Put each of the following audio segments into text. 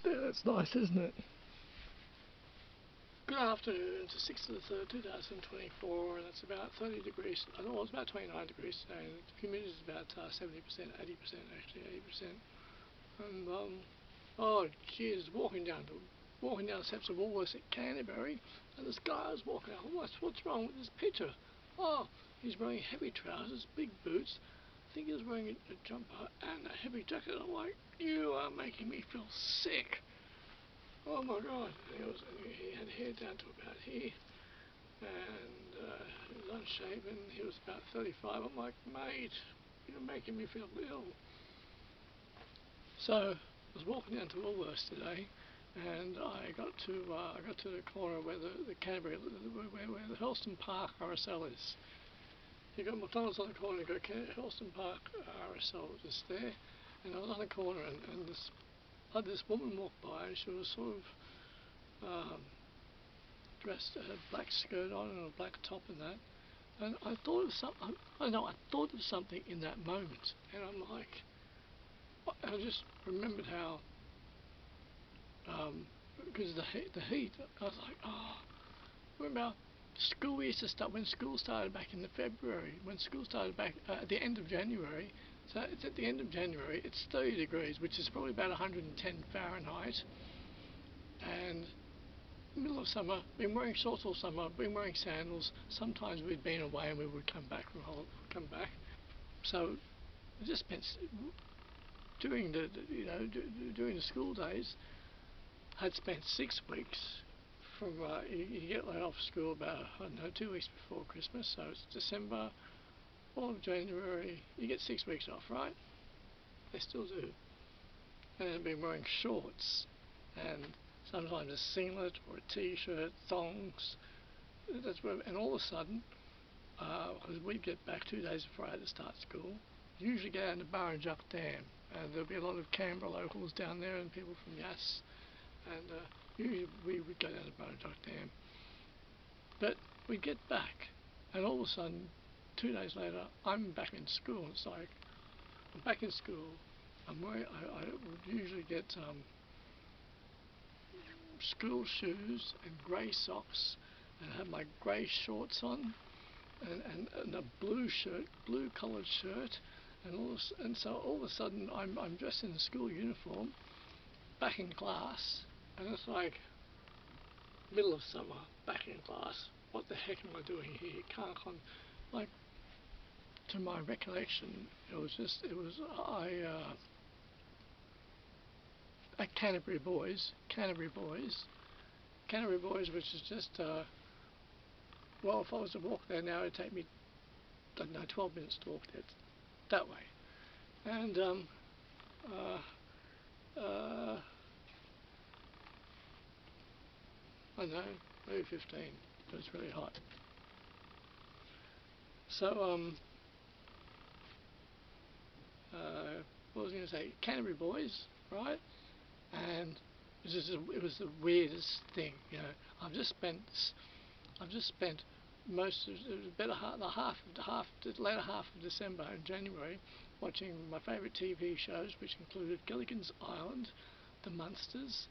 Yeah, that's nice, isn't it? Good afternoon. It's the 6th of the 3rd, 2024, and it's about 30 degrees. I know it's about 29 degrees today, and the humidity is about 70%, 80% actually, 80%. And oh geez, walking down the steps of Woolworths at Canterbury, and this guy was walking out. What's wrong with this picture? Oh, he's wearing heavy trousers, big boots. I think he was wearing a jumper and a heavy jacket. I'm like, you are making me feel sick. Oh my God! He had hair down to about here, and he was unshaven. He was about 35. I'm like, mate, you're making me feel ill. So I was walking down to Woolworths today, and I got to the corner where the Canterbury, where the Helston Park RSL is. You got McDonald's on the corner, you got Helston Park RSL just there, and I was on the corner, and this woman walked by, and she was sort of dressed, had a black skirt on and a black top and that. And I thought of something. I thought of something in that moment, and I'm like, I just remembered how, because of the heat. I was like, oh, remember school used to start when school started back in February. When school started back at the end of January. So it's at the end of January, it's 30 degrees, which is probably about 110 Fahrenheit, and middle of summer, been wearing shorts all summer, been wearing sandals. Sometimes we'd been away and we would come back. So I just spent during during the school days. I'd spent 6 weeks from you get laid off school about 2 weeks before Christmas, so it's December. All of January, you get 6 weeks off, right? They still do. And I've been wearing shorts, and sometimes a singlet or a t-shirt, thongs. And all of a sudden, because we'd get back 2 days before I had to start school, usually go down to Burrinjuck Dam, and there'll be a lot of Canberra locals down there and people from Yass, and usually we would go down to Burrinjuck Dam. But we'd get back, and all of a sudden, 2 days later, I'm back in school. It's like, I'm back in school. I would usually get school shoes and grey socks, and have my grey shorts on, and a blue collared shirt, and so all of a sudden I'm dressed in a school uniform, back in class, and it's like middle of summer, back in class. What the heck am I doing here? Like, to my recollection, at Canterbury Boys, which is just well, if I was to walk there now, it'd take me, I don't know, 12 minutes to walk there that way, and I don't know, maybe 15, but it's really hot. So what was I going to say? Canterbury Boys, right? And it was the weirdest thing, you know. I've just spent most of the later half of December and January watching my favourite TV shows, which included Gilligan's Island, The Munsters,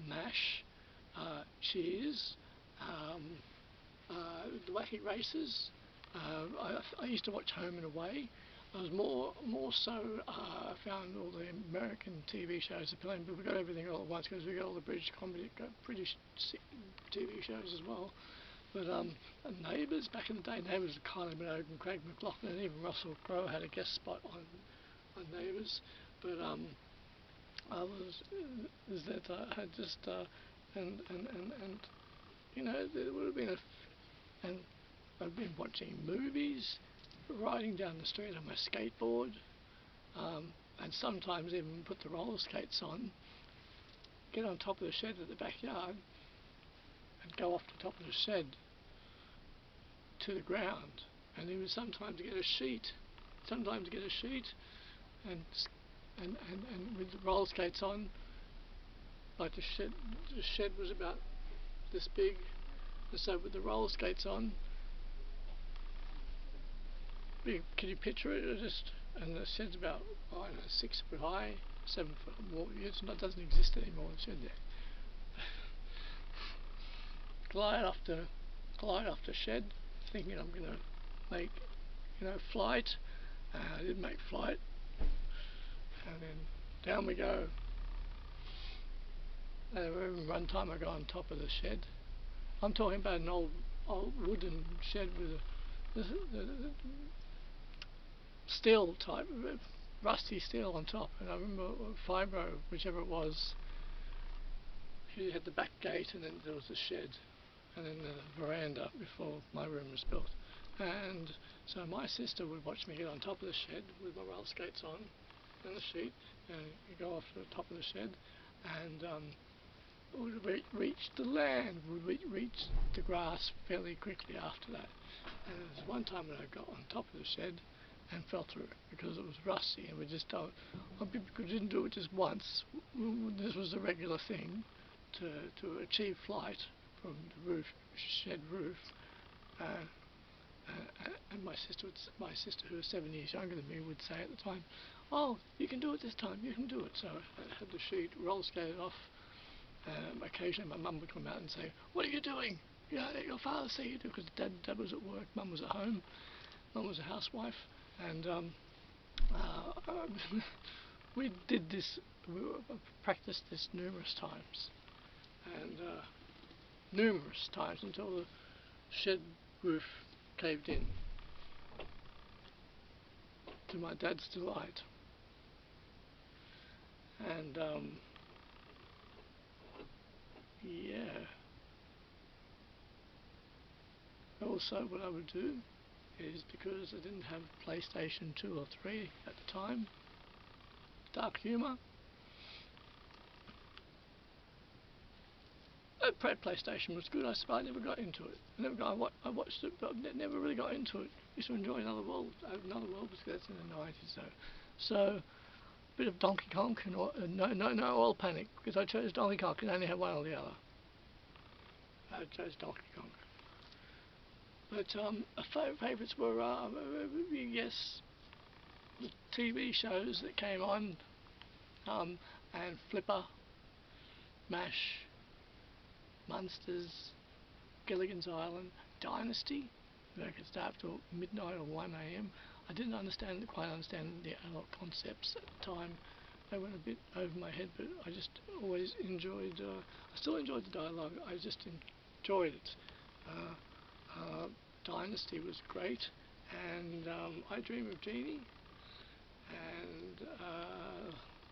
MASH, Cheers, The Wacky Races. I used to watch Home and Away. I was more so found all the American TV shows appealing, but we got everything all at once because we got all the British TV shows as well. But Neighbours, back in the day, Neighbours with Kylie Minogue and Craig McLachlan, and even Russell Crowe had a guest spot on Neighbours. But others is that I had just and you know, there would have been and I've been watching movies, riding down the street on my skateboard, and sometimes even put the roller skates on, get on top of the shed at the backyard, and go off the top of the shed to the ground, and even sometimes get a sheet, and with the roller skates on, like the shed was about this big, and so with the roller skates on, can you picture it? And the shed's about, I don't know, 6 foot high, 7 foot or more. It doesn't exist anymore. The shed there. glide off the shed, thinking I'm gonna make flight. I didn't make flight, and then down we go. One time I got on top of the shed. I'm talking about an old wooden shed with a steel type, rusty steel on top, and I remember fibro, whichever it was. You had the back gate, and then there was the shed, and then the veranda before my room was built. And so my sister would watch me get on top of the shed with my roller skates on and the sheet, and you go off to the top of the shed, and would reach the land, would reach the grass fairly quickly after that. And there was one time when I got on top of the shed and fell through it because it was rusty, and we didn't do it just once. This was a regular thing to achieve flight from the shed roof. And my sister, who was 7 years younger than me, would say at the time, "Oh, you can do it this time. You can do it." So I had the sheet roller skated off. Occasionally, my mum would come out and say, "What are you doing? Let your father see you do." Because Dad was at work, Mum was at home. Mum was a housewife, and we did this. We practiced this numerous times, and numerous times until the shed roof caved in, to my dad's delight. And yeah. Also, what I would do is, because I didn't have PlayStation 2 or 3 at the time, dark humour. PlayStation was good, I never got into it. I watched it, but I never really got into it. Used to enjoy Another World because that's in the 90s though. So, a bit of Donkey Kong, and no Oil Panic, because I chose Donkey Kong, and I only had one or the other. I chose Donkey Kong. But favourites were, yes, the TV shows that came on, and Flipper, MASH, Munsters, Gilligan's Island, Dynasty, that could start till midnight or 1 AM. I didn't quite understand the adult concepts at the time. They went a bit over my head, but I just always enjoyed, I still enjoyed the dialogue, I just enjoyed it. Dynasty was great, and I Dream of Jeannie, and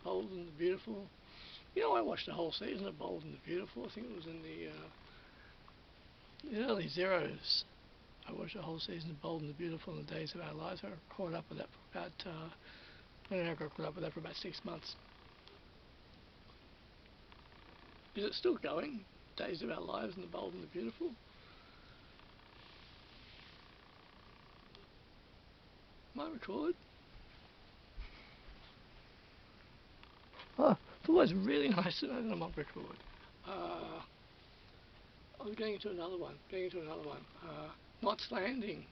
Bold and the Beautiful. I watched the whole season of Bold and the Beautiful. I think it was in the early zeros. I watched the whole season of Bold and the Beautiful in the Days of Our Lives. I got caught up with that for about, I got caught up with that for about 6 months. Is it still going? Days of Our Lives and the Bold and the Beautiful? Am I recorded? Oh, it's always really nice to know that I'm on record. I was getting into another one. Knots Landing.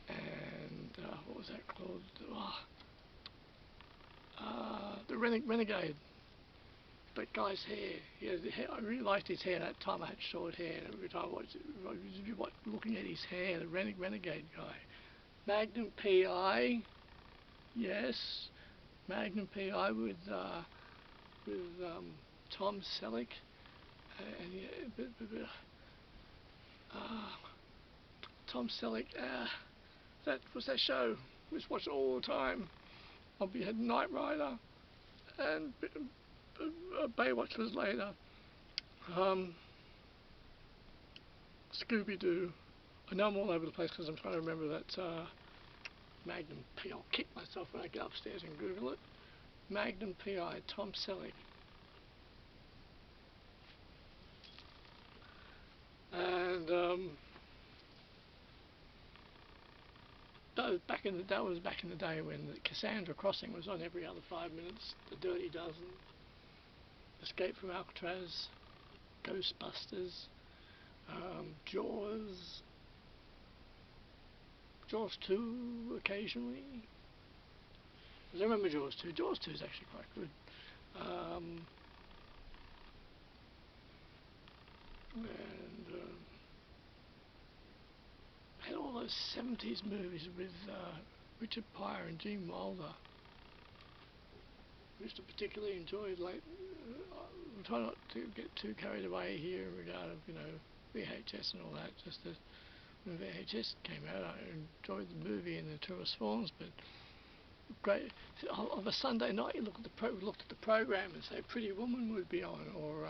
And what was that called? The Renegade. That guy's hair. I really liked his hair. That time I had short hair. Every time I watched it, looking at his hair, the Renegade guy. Magnum P.I. Yes, Magnum P.I. with Tom Selleck, and Tom Selleck. That was that show. We just watched it all the time. We had Knight Rider, and Baywatch was later. Scooby Doo. I know I'm all over the place because I'm trying to remember that Magnum P.I. I'll kick myself when I get upstairs and Google it. Magnum P.I. Tom Selleck. And that was back in the day when the Cassandra Crossing was on every other 5 minutes. The Dirty Dozen, Escape from Alcatraz, Ghostbusters, Jaws 2 occasionally. I remember Jaws 2. Jaws 2 is actually quite good. And had all those 70s movies with Richard Pryor and Gene Wilder, which I particularly enjoyed. Like, I try not to get too carried away here in regard of, VHS and all that. Just that when VHS came out, I enjoyed the movie and the tourist forms, but great. Of a Sunday night, you looked at the program and say Pretty Woman would be on, or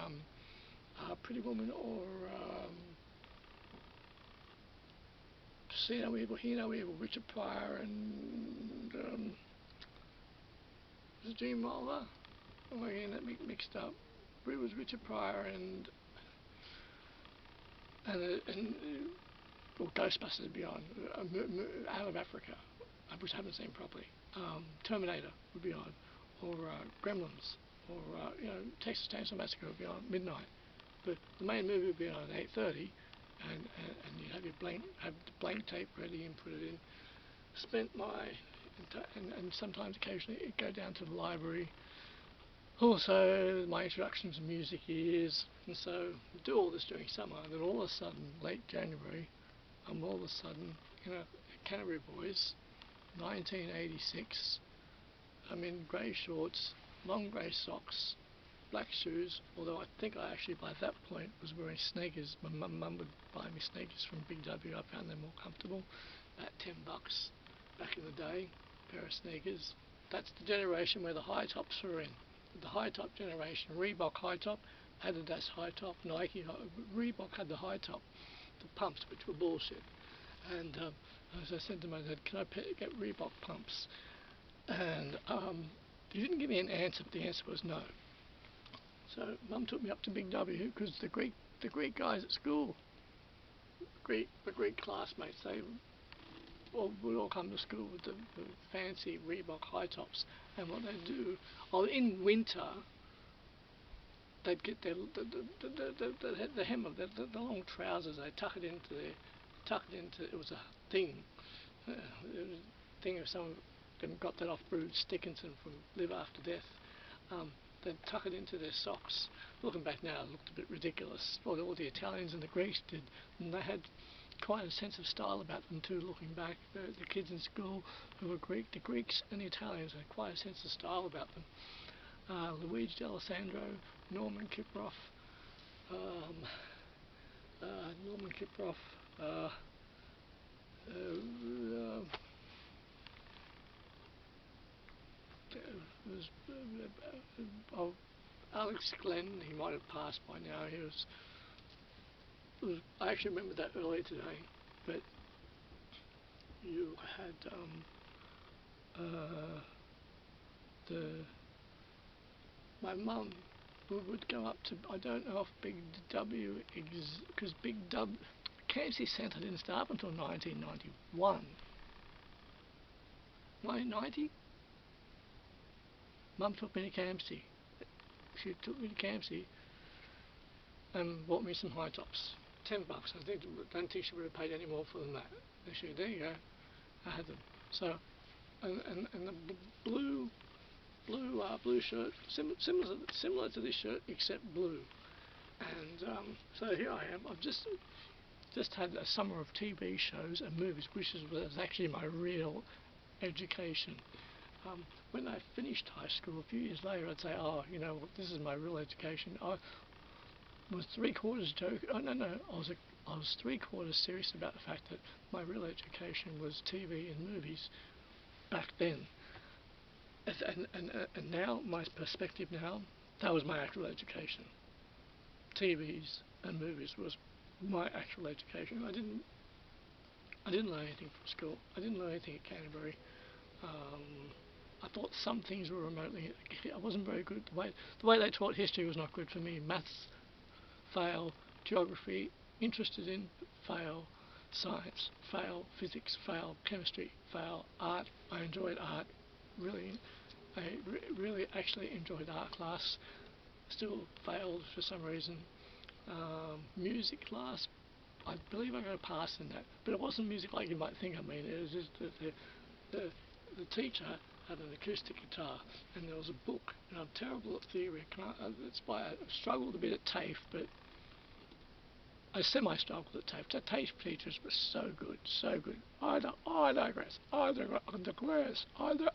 Pretty Woman, or See No Evil, Hear No Evil, Richard Pryor and was it Gene Wilder? Oh, again, that mixed up. It was Richard Pryor and or Ghostbusters would be on, Out of Africa, which I haven't seen properly. Terminator would be on, or Gremlins, or Texas Chainsaw Massacre would be on at midnight. But the main movie would be on at 8:30, and you'd have the blank tape ready and put it in. Spent and sometimes occasionally it'd go down to the library. Also, my introduction to music is, and so do all this during summer, and then all of a sudden, late January, I'm all of a sudden, Canterbury Boys, 1986. I'm in grey shorts, long grey socks, black shoes, although I think I actually by that point was wearing sneakers. My mum would buy me sneakers from Big W. I found them more comfortable, about $10 back in the day, pair of sneakers. That's the generation where the high tops were in. The high top generation, Reebok high top, Adidas high top, Nike Reebok had the high top, the pumps, which were bullshit. And as I said to my dad, can I get Reebok pumps? And he didn't give me an answer, but the answer was no. So Mum took me up to Big W because the Greek guys at school, the Greek classmates, they would all come to school with the fancy Reebok high tops, and what they'd do, in winter, they'd get the hem of the long trousers. They tuck it into. It was a thing. It was a thing of some of them got that off Bruce Dickinson from Live After Death. They'd tuck it into their socks. Looking back now, it looked a bit ridiculous. What all the Italians and the Greeks did, and they had quite a sense of style about them too. Looking back, the kids in school who were Greek, the Greeks and the Italians had quite a sense of style about them. Luigi D'Alessandro, Norman Kiproff, Alex Glenn. He might have passed by now. I actually remember that earlier today, but you had my mum would go up to, I don't know if Big W, because Big W, KFC Centre didn't start until 1991. 1990? Mum took me to KFC. She took me to KFC and bought me some high tops. $10. Don't think she would have paid any more for than that. And she, there you go. I had them. So, and the blue shirt, similar to this shirt except blue. And so here I am. I've just had a summer of TV shows and movies, which was actually my real education. When I finished high school, a few years later, I'd say, oh, this is my real education. I was 3/4 joke. Oh no, I was 3/4 serious about the fact that my real education was TV and movies back then. And now, my perspective now, that was my actual education. TVs and movies was my actual education. I didn't learn anything from school. I didn't learn anything at Canterbury. I thought some things were remotely. I wasn't very good. The way they taught history was not good for me. Maths, fail. Geography, interested in, fail. Science, fail. Physics, fail. Chemistry, fail. Art, I enjoyed art. I really actually enjoyed art class. Still failed for some reason. Music class, I believe I got a pass in that, but it wasn't music like you might think. I mean, it was just the teacher had an acoustic guitar, and there was a book, and I'm terrible at theory. That's why I struggled a bit at TAFE, but I semi-struggled at TAFE. The TAFE teachers were so good, so good. I digress. I digress. Okay.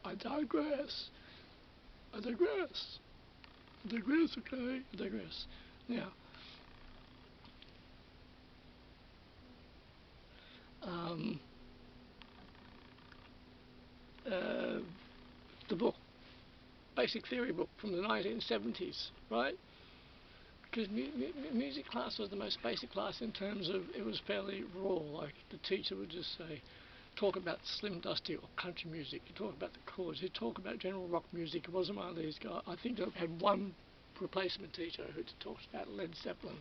I digress. Now, the book, basic theory book from the 1970s, right? Because music class was the most basic class in terms of it was fairly raw. Like the teacher would just say, talk about Slim Dusty or country music. You talk about the chords. You talk about general rock music. It wasn't one of these guys. I think I had one replacement teacher who talked about Led Zeppelin,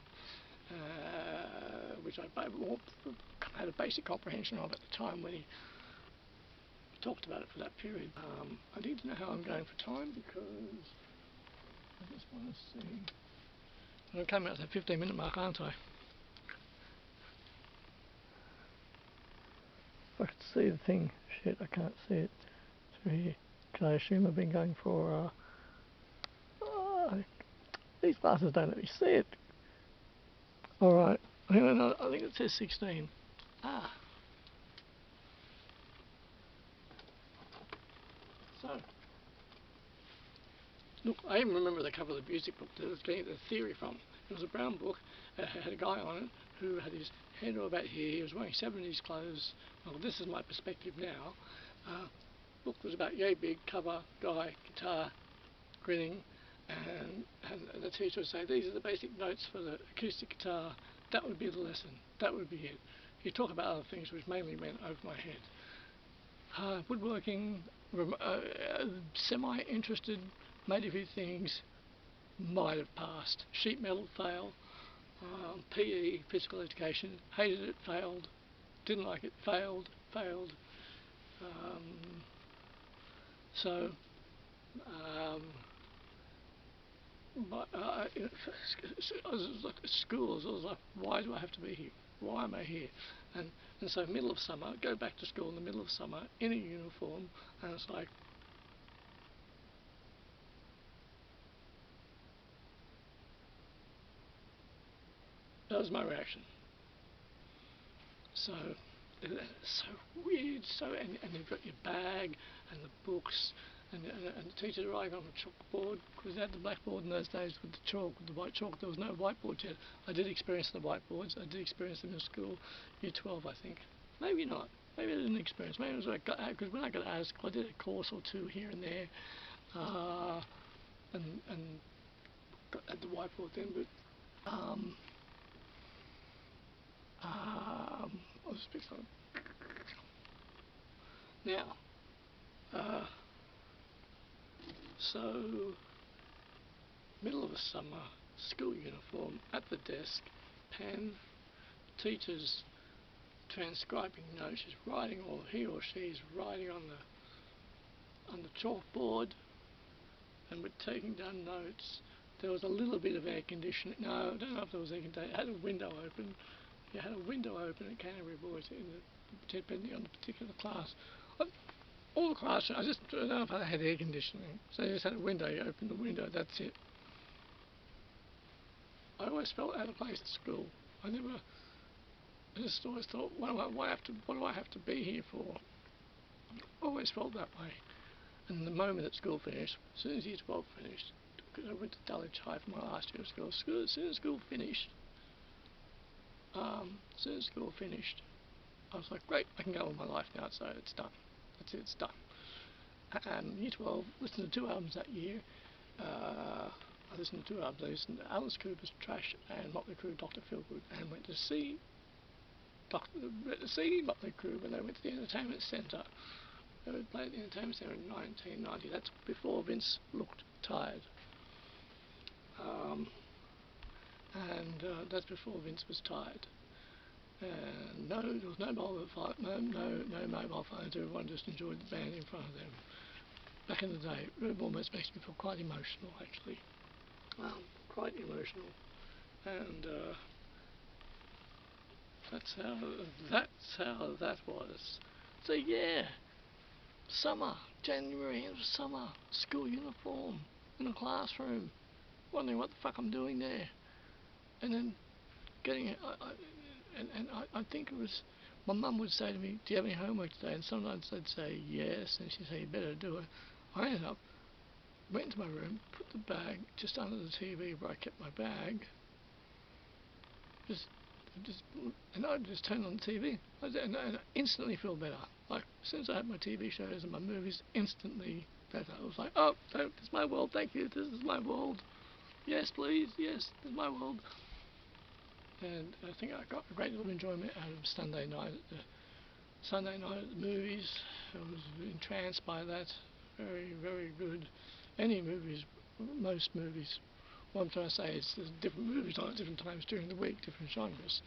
which I had a basic comprehension of at the time when he talked about it for that period. I need to know how I'm going for time because I just want to see. I'm coming out to the 15-minute mark, aren't I? If I could see the thing. Shit, I can't see it through here. Can I assume I've been going for... these glasses don't let me see it. Alright, I think it says 16. So, look, I even remember the cover of the music book that I was getting the theory from. It was a brown book. It had a guy on it who had his head all about here. He was wearing 70s clothes. Well, this is my perspective now. Book was about yay big, cover, guy, guitar, grinning, and the teacher would say, these are the basic notes for the acoustic guitar. That would be the lesson. That would be it. He'd talk about other things which mainly went over my head. Woodworking, semi-interested, made a few things, might have passed. Sheet metal, fail. PE, physical education, hated it, failed. Didn't like it, failed. I was like at school, I was like, why do I have to be here? Why am I here? And so middle of summer, go back to school in the middle of summer in a uniform, and it's like, that was my reaction. So, it's so weird. And you've got your bag and the books, and the teacher's writing on the chalkboard, because they had the blackboard in those days with the chalk, with the white chalk. There was no whiteboard yet. I did experience the whiteboards. I did experience them in school, year 12, I think. Maybe not. Maybe I didn't experience. Maybe it was like, because when I got out of school, I did a course or two here and there, and got at the whiteboard then. But I'll just pick something. Now, so middle of the summer, school uniform, at the desk, pen, teacher's transcribing notes, she's writing, or he or she is writing on the chalkboard, and we're taking down notes. There was a little bit of air conditioning. No, I don't know if there was air conditioning. It had a window open. You had a window open at Canterbury Boys, depending on the particular class. All the classes, I just don't know if I had air conditioning. So you just had a window, you opened the window, that's it. I always felt out of place at school. I just always thought, what do I have to be here for? I always felt that way. And the moment that school finished, as soon as year 12 finished, because I went to Dulwich High for my last year of school, as soon as school finished, I was like, great, I can go on with my life now, so it's done. That's it, it's done. And year 12, listened to 2 albums that year. I listened to 2 albums. I listened to Alice Cooper's Trash and Motley Crue, Dr. Feelgood, and went to see Motley Crue when they went to the Entertainment Centre. They would play at the Entertainment Centre in 1990. That's before Vince looked tired. That's before Vince was tired. And there was no mobile phones. Everyone just enjoyed the band in front of them. Back in the day, it almost makes me feel quite emotional, actually. Quite emotional. And that's how that was. So yeah. Summer, January, it was summer, school uniform, in a classroom, wondering what the fuck I'm doing there. And then getting it, I think it was, my mum would say to me, do you have any homework today? And sometimes I'd say yes, and she'd say, you better do it. I ended up, went into my room, put the bag just under the TV where I kept my bag, just, and I'd just turn on the TV, and I instantly feel better. Like, as soon as I had my TV shows and my movies, instantly better. I was like, oh, this is my world, thank you, this is my world. Yes, please, yes, this is my world. And I think I got a great deal of enjoyment out of Sunday night at the movies. I was entranced by that. Very, very good. Any movies, most movies. What I'm trying to say is there's different movies on at different times during the week, different genres.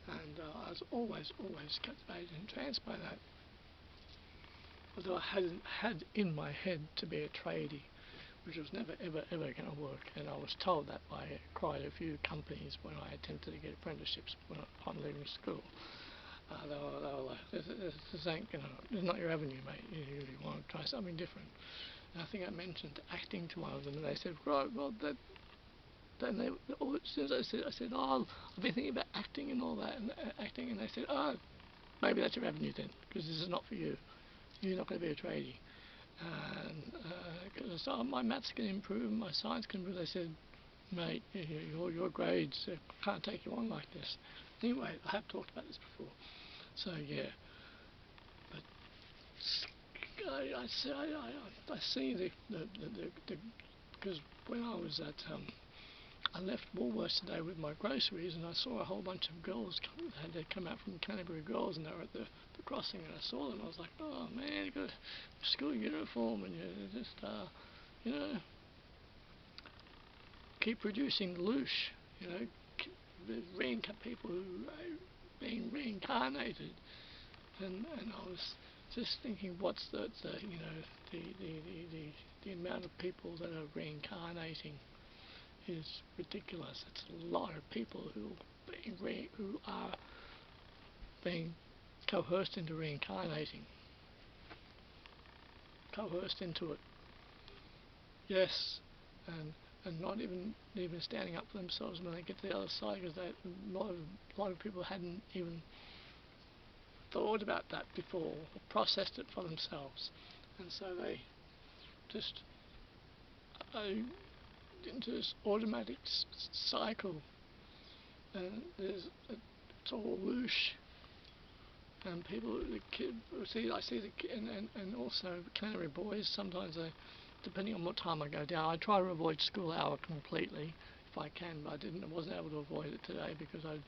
And I was always captivated and entranced by that. Although I hadn't had in my head to be a tradie, which was never ever going to work, and I was told that by quite a few companies when I attempted to get apprenticeships upon leaving school. They were like, this ain't, this is not your avenue, mate, you want to try something different. And I think I mentioned acting to one of them, and they said, right, well, then they, as soon as I said, oh, I've been thinking about acting and all that, and acting, and they said, oh, maybe that's your avenue then, because this is not for you. You're not going to be a tradie. And so my maths can improve, my science can improve. They said, mate, your grades can't take you on like this. Anyway, I have talked about this before. So yeah, but I see the because when I was at I left Woolworths today with my groceries, and I saw a whole bunch of girls they'd come out from Canterbury Girls, and they were at the crossing, and I saw them. I was like, oh man, you got a school uniform, and you just keep producing the loosh, people who are being reincarnated, and I was just thinking, what's the amount of people that are reincarnating is ridiculous. It's a lot of people who are being coerced into reincarnating, coerced into it. Yes, and not even standing up for themselves when they get to the other side, because a lot of people hadn't even thought about that before, or processed it for themselves, and so they just into this automatic cycle, and it's all whoosh, and I see the kid, and also Canterbury boys. Sometimes depending on what time I go down, I try to avoid school hour completely if I can, but I wasn't able to avoid it today because I'd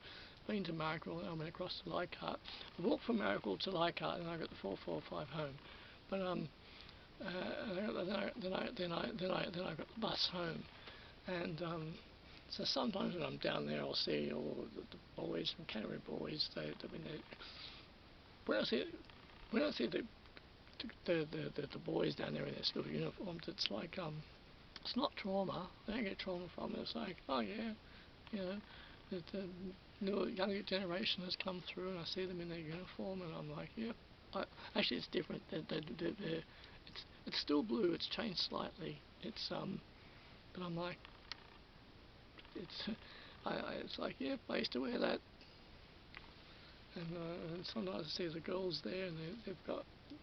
been to Marrickville and I went across to Leichhardt. I walked from Marrickville to Leichhardt and I got the 445 home, but then I got the bus home. And so sometimes when I'm down there, I'll see all the boys from Canterbury boys. When I see the boys down there in their school uniforms, it's like it's not trauma. They don't get trauma from it. It's like, oh yeah, the newer younger generation has come through, and I see them in their uniform, and I'm like, yep. Actually, it's different. It's still blue. It's changed slightly. But I'm like. It's like, yep, I used to wear that, and sometimes I see the girls there, and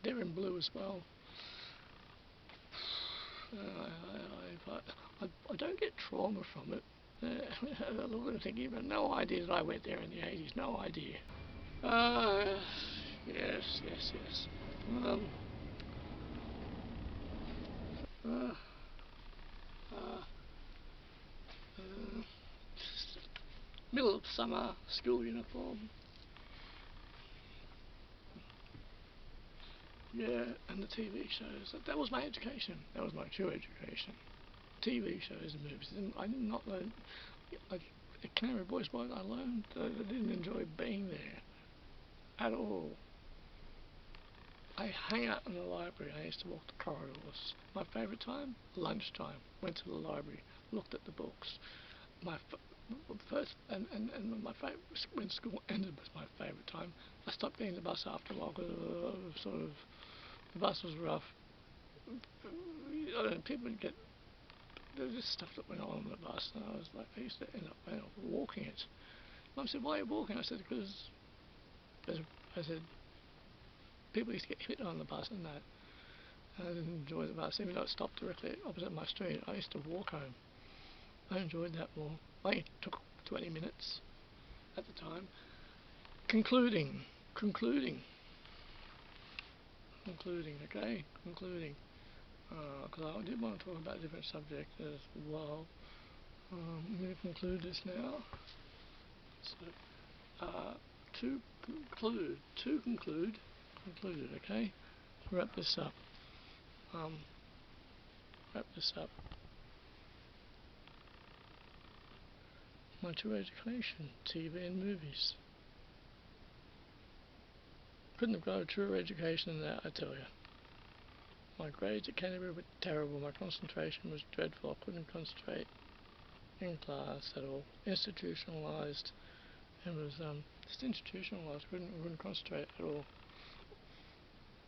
they're in blue as well. I don't get trauma from it. A little bit of thinking, but no idea that I went there in the 80s. No idea. Yes. Uh, Middle of summer, school uniform. Yeah, and the TV shows. That was my education. That was my true education. TV shows and movies. I did not learn. At Canterbury Boys, what I learned, I didn't enjoy being there at all. I hang out in the library. I used to walk the corridors. My favourite time? Lunchtime. Went to the library, looked at the books. My first and my favourite, when school ended, was my favourite time. I stopped getting the bus after a while because sort of The bus was rough. I don't know, people would get, there was just stuff that went on the bus, and I was like, I used to end up walking it. Mum said, why are you walking? I said, because, I said, people used to get hit on the bus and that. And I didn't enjoy the bus, even though it stopped directly opposite my street. I used to walk home. I enjoyed that more. I only took 20 minutes at the time. Concluding, okay? Concluding. Because I did want to talk about a different subject as well. I'm going to conclude this now. So, concluded, okay? To wrap this up. My true education, TV and movies. Couldn't have got a truer education than that, I tell you. My grades at Canterbury were terrible. My concentration was dreadful. I couldn't concentrate in class at all. Institutionalised. It was just institutionalised. Couldn't concentrate at all.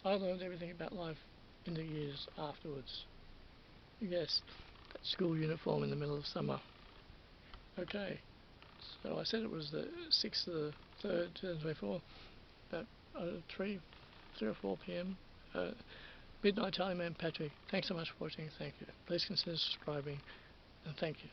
I learned everything about life in the years afterwards. Yes, that school uniform in the middle of summer. Okay, so I said it was the 6th of the 3rd, 2024, about 3 or 4 p.m. Midnight Italian Man Patrick. Thanks so much for watching. Thank you. Please consider subscribing, and thank you.